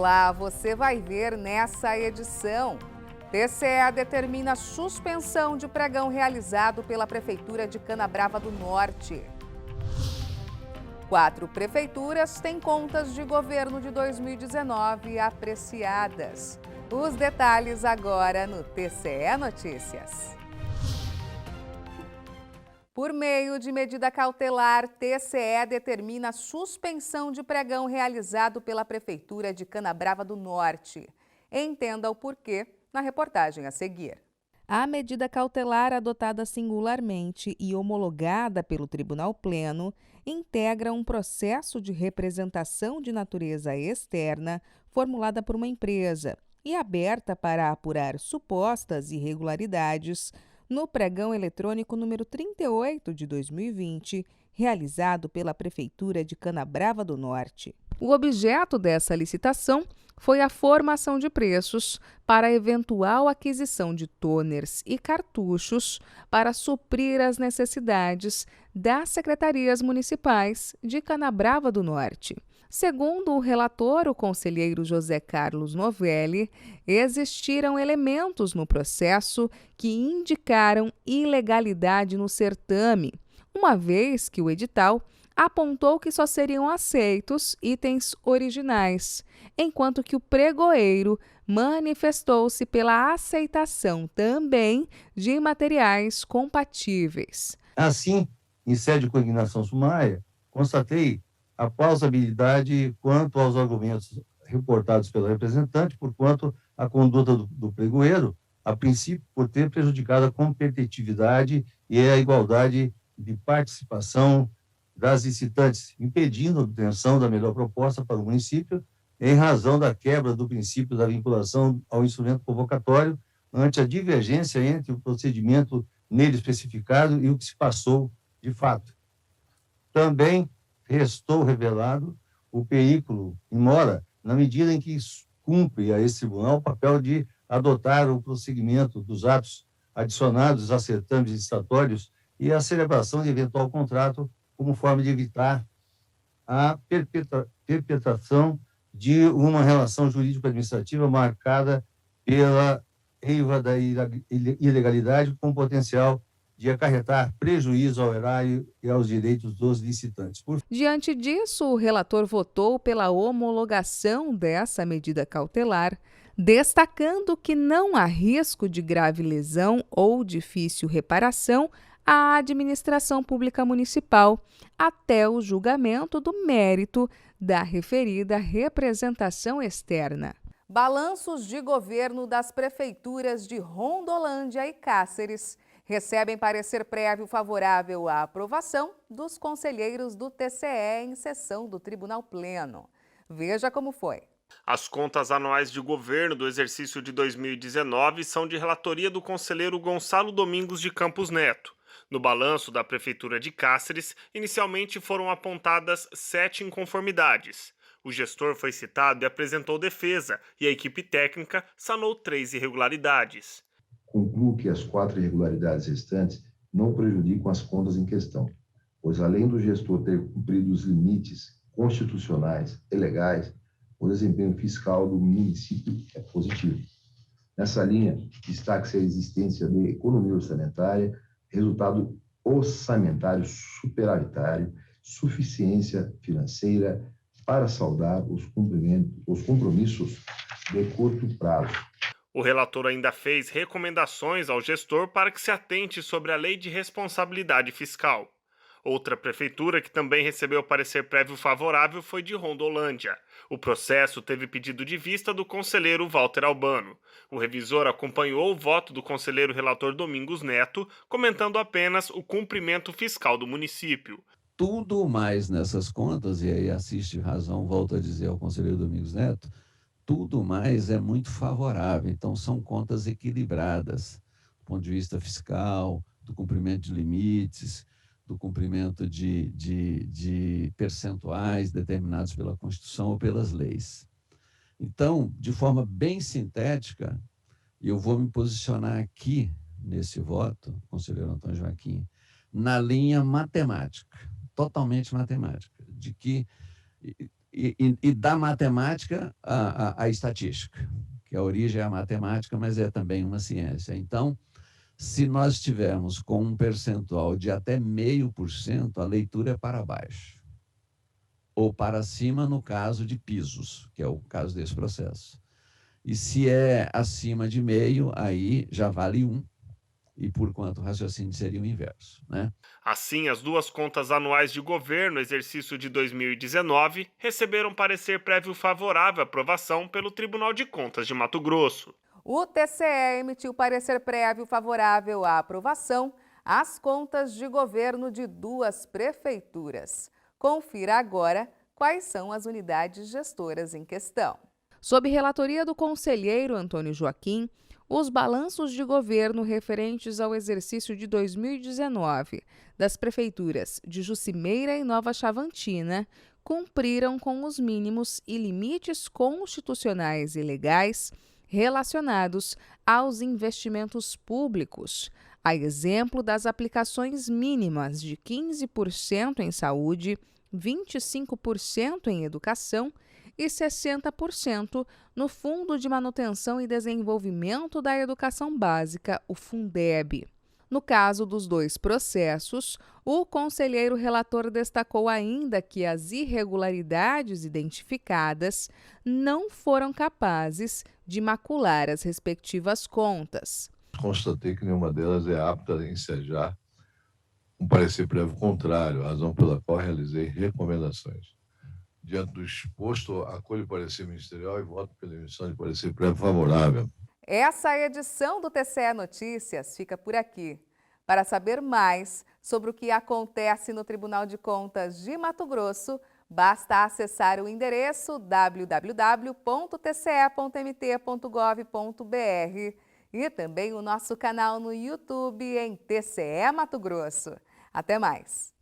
Olá, você vai ver nessa edição. TCE determina suspensão de pregão realizado pela Prefeitura de Canabrava do Norte. 4 prefeituras têm contas de governo de 2019 apreciadas. Os detalhes agora no TCE Notícias. Por meio de medida cautelar, TCE determina suspensão de pregão realizado pela Prefeitura de Canabrava do Norte. Entenda o porquê na reportagem a seguir. A medida cautelar adotada singularmente e homologada pelo Tribunal Pleno integra um processo de representação de natureza externa formulada por uma empresa e aberta para apurar supostas irregularidades no pregão eletrônico número 38 de 2020, realizado pela Prefeitura de Canabrava do Norte. O objeto dessa licitação foi a formação de preços para a eventual aquisição de toners e cartuchos para suprir as necessidades das secretarias municipais de Canabrava do Norte. Segundo o relator, o conselheiro José Carlos Novelli, existiram elementos no processo que indicaram ilegalidade no certame, uma vez que o edital apontou que só seriam aceitos itens originais, enquanto que o pregoeiro manifestou-se pela aceitação também de materiais compatíveis. Assim, em sede de consignação sumária, constatei a plausibilidade quanto aos argumentos reportados pela representante, porquanto a conduta do pregoeiro, a princípio, por ter prejudicado a competitividade e a igualdade de participação das licitantes, impedindo a obtenção da melhor proposta para o município, em razão da quebra do princípio da vinculação ao instrumento convocatório, ante a divergência entre o procedimento nele especificado e o que se passou de fato. Também restou revelado o perículo em mora, na medida em que cumpre a esse tribunal o papel de adotar o prosseguimento dos atos adicionados a certames licitatórios e a celebração de eventual contrato como forma de evitar a perpetração de uma relação jurídico-administrativa marcada pela eiva da ilegalidade com potencial de acarretar prejuízo ao erário e aos direitos dos licitantes. Diante disso, o relator votou pela homologação dessa medida cautelar, destacando que não há risco de grave lesão ou difícil reparação à administração pública municipal, até o julgamento do mérito da referida representação externa. Balanços de governo das prefeituras de Rondolândia e Cáceres recebem parecer prévio favorável à aprovação dos conselheiros do TCE em sessão do Tribunal Pleno. Veja como foi. As contas anuais de governo do exercício de 2019 são de relatoria do conselheiro Gonçalo Domingos de Campos Neto. No balanço da Prefeitura de Cáceres, inicialmente foram apontadas 7 inconformidades. O gestor foi citado e apresentou defesa, e a equipe técnica sanou 3 irregularidades. Concluo que as 4 irregularidades restantes não prejudicam as contas em questão, pois além do gestor ter cumprido os limites constitucionais e legais, o desempenho fiscal do município é positivo. Nessa linha, destaca-se a existência de economia orçamentária, resultado orçamentário superavitário, suficiência financeira para saldar os compromissos de curto prazo. O relator ainda fez recomendações ao gestor para que se atente sobre a Lei de Responsabilidade Fiscal. Outra prefeitura que também recebeu parecer prévio favorável foi de Rondolândia. O processo teve pedido de vista do conselheiro Walter Albano. O revisor acompanhou o voto do conselheiro relator Domingos Neto, comentando apenas o cumprimento fiscal do município. Tudo mais nessas contas, e aí assiste razão, volto a dizer ao conselheiro Domingos Neto, tudo mais é muito favorável. Então, são contas equilibradas, do ponto de vista fiscal, do cumprimento de limites, do cumprimento de percentuais determinados pela Constituição ou pelas leis. Então, de forma bem sintética, eu vou me posicionar aqui, nesse voto, conselheiro Antônio Joaquim, na linha matemática, totalmente matemática, de que e da matemática à estatística, que a origem é a matemática, mas é também uma ciência. Então, se nós estivermos com um percentual de até 0,5%, a leitura é para baixo, ou para cima no caso de pisos, que é o caso desse processo. E se é acima de 0,5%, aí já vale 1, e porquanto o raciocínio seria o inverso, né? Assim, as duas contas anuais de governo, exercício de 2019, receberam parecer prévio favorável à aprovação pelo Tribunal de Contas de Mato Grosso. O TCE emitiu parecer prévio favorável à aprovação às contas de governo de 2 prefeituras. Confira agora quais são as unidades gestoras em questão. Sob relatoria do conselheiro Antônio Joaquim, os balanços de governo referentes ao exercício de 2019 das prefeituras de Jucimeira e Nova Chavantina cumpriram com os mínimos e limites constitucionais e legais relacionados aos investimentos públicos, a exemplo das aplicações mínimas de 15% em saúde, 25% em educação e 60% no Fundo de Manutenção e Desenvolvimento da Educação Básica, o Fundeb. No caso dos 2 processos, o conselheiro relator destacou ainda que as irregularidades identificadas não foram capazes de macular as respectivas contas. Constatei que nenhuma delas é apta a ensejar um parecer prévio contrário, razão pela qual realizei recomendações. Diante do exposto, acolho o parecer ministerial e voto pela emissão de parecer prévio favorável. Essa edição do TCE Notícias fica por aqui. Para saber mais sobre o que acontece no Tribunal de Contas de Mato Grosso, basta acessar o endereço www.tce.mt.gov.br e também o nosso canal no YouTube em TCE Mato Grosso. Até mais!